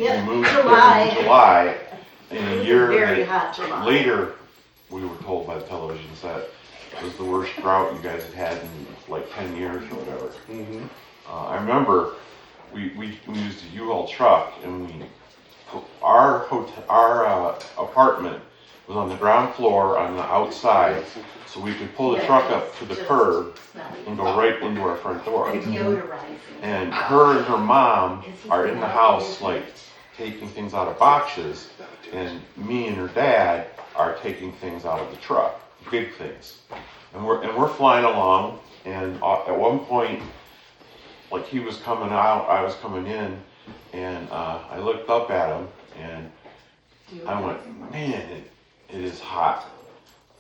Yeah, we moved July. in July, and It a was year very hot July. later, we were told by the televisions that it was the worst drought you guys had in like 10 years or whatever. Mm-hmm. I remember we used a U-Haul truck, and our apartment was on the ground floor on the outside, so we could pull the truck up to the curb and go right into our front door. Deodorizing. And her mom are in the house, like, taking things out of boxes, and me and her dad are taking things out of the truck, big things. And we're flying along, and at one point, like, he was coming out, I was coming in, and I looked up at him, and I went, man, it is hot.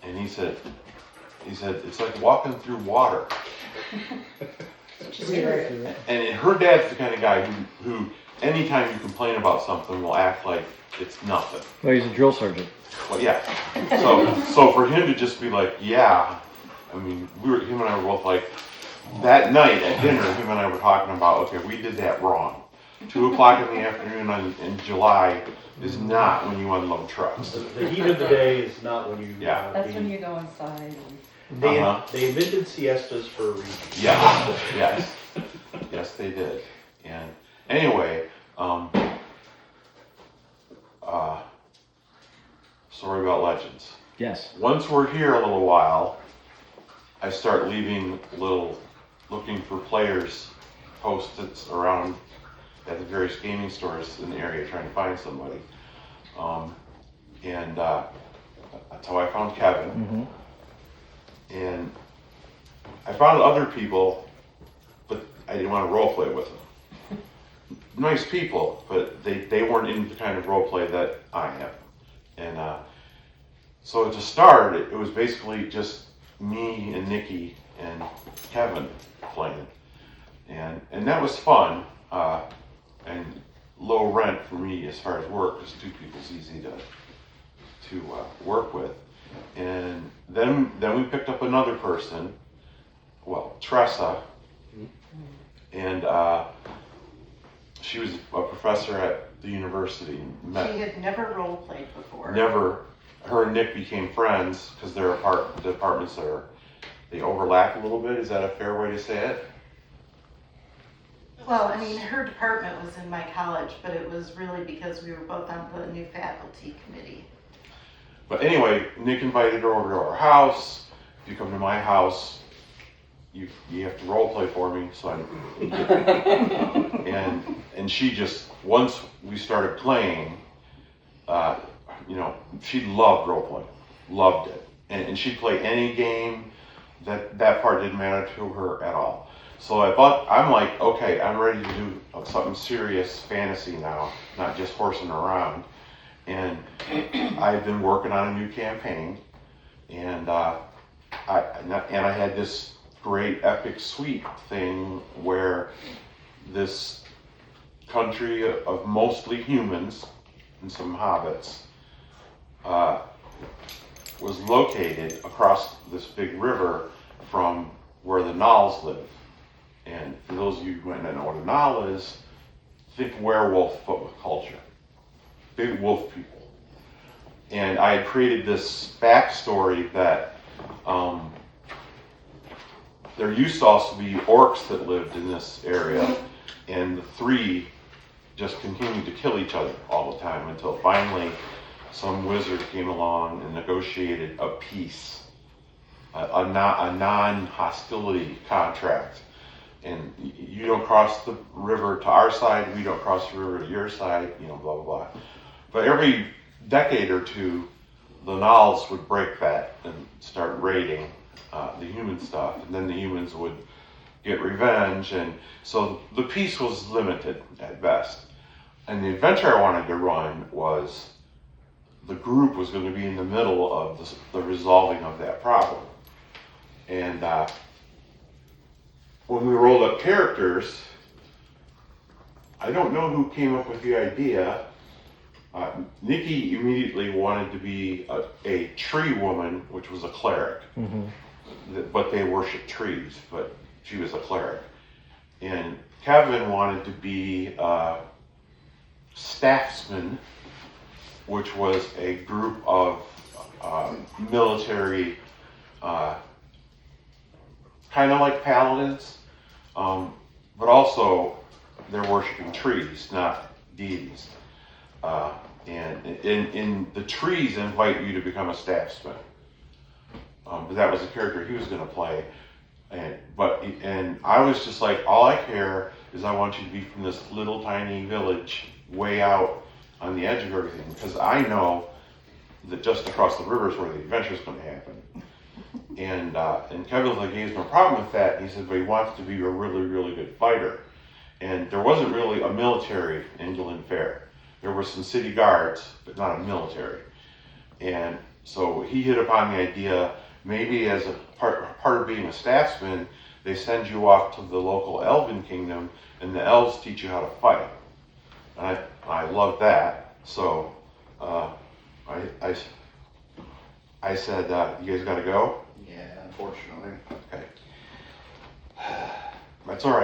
And he said, it's like walking through water. And her dad's the kind of guy who anytime you complain about something will act like it's nothing. Well, he's a drill sergeant. Well, yeah. So for him to just be like, yeah, I mean, him and I were both like, that night at dinner, him and I were talking about, okay, we did that wrong. 2 o'clock in the afternoon in July is not when you unload trucks. The heat of the day is not when you. Yeah. That's when you go inside. They invented siestas for a reason. Yes, they did. And anyway, story about legends. Yes. Once we're here a little while, I start leaving looking for players post-its around at the various gaming stores in the area trying to find somebody. And that's how I found Kevin. Mm-hmm. And I found other people, but I didn't want to role play with them. Nice people, but they weren't in the kind of role play that I am. And so to start, it was basically just me and Nikki and Kevin playing. And that was fun. And low rent for me as far as work, because 2 people's easy to work with. And then we picked up another person, well, Tressa, and she was a professor at the university. She had never role played before. Never. Her and Nick became friends because the apartments they overlap a little bit. Is that a fair way to say it? Well, I mean, her department was in my college, but it was really because we were both on the new faculty committee. But anyway, Nick invited her over to our house. If you come to my house, you have to role play for me. So and she just, once we started playing, she loved role playing, loved it, and she'd play any game. That part didn't matter to her at all. So I'm like, okay, I'm ready to do something serious, fantasy now, not just horsing around. And I've been working on a new campaign, and I had this great epic suite thing where this country of mostly humans and some hobbits was located across this big river from where the Gnolls live. And for those of you who might not know what a Gnoll is, think werewolf culture. Big wolf people. And I had created this backstory that there used to also be orcs that lived in this area, and the 3 just continued to kill each other all the time until finally some wizard came along and negotiated a peace, a non-hostility contract. And you don't cross the river to our side, we don't cross the river to your side, blah, blah, blah. But every decade or 2, the Gnolls would break that and start raiding the human stuff. And then the humans would get revenge. And so the peace was limited at best. And the adventure I wanted to run was the group was going to be in the middle of the resolving of that problem. And when we rolled up characters, I don't know who came up with the idea. Nikki immediately wanted to be a tree woman, which was a cleric. Mm-hmm. But they worship trees, but she was a cleric. And Kevin wanted to be staffsmen, which was a group of military, kind of like paladins, but also they're worshiping trees, not deities. And in the trees invite you to become a staffsman. But that was the character he was going to play. And I was just like, all I care is I want you to be from this little tiny village way out on the edge of everything, because I know that just across the river is where the adventure is going to happen. And Kevin was like, he has no problem with that. He said, but he wants to be a really, really good fighter. And there wasn't really a military in Glenfair. There were some city guards, but not a military. And so he hit upon the idea, maybe as a part of being a staffsman, they send you off to the local elven kingdom, and the elves teach you how to fight. And I love that. So I said, you guys got to go? Yeah, unfortunately. Okay. That's all right.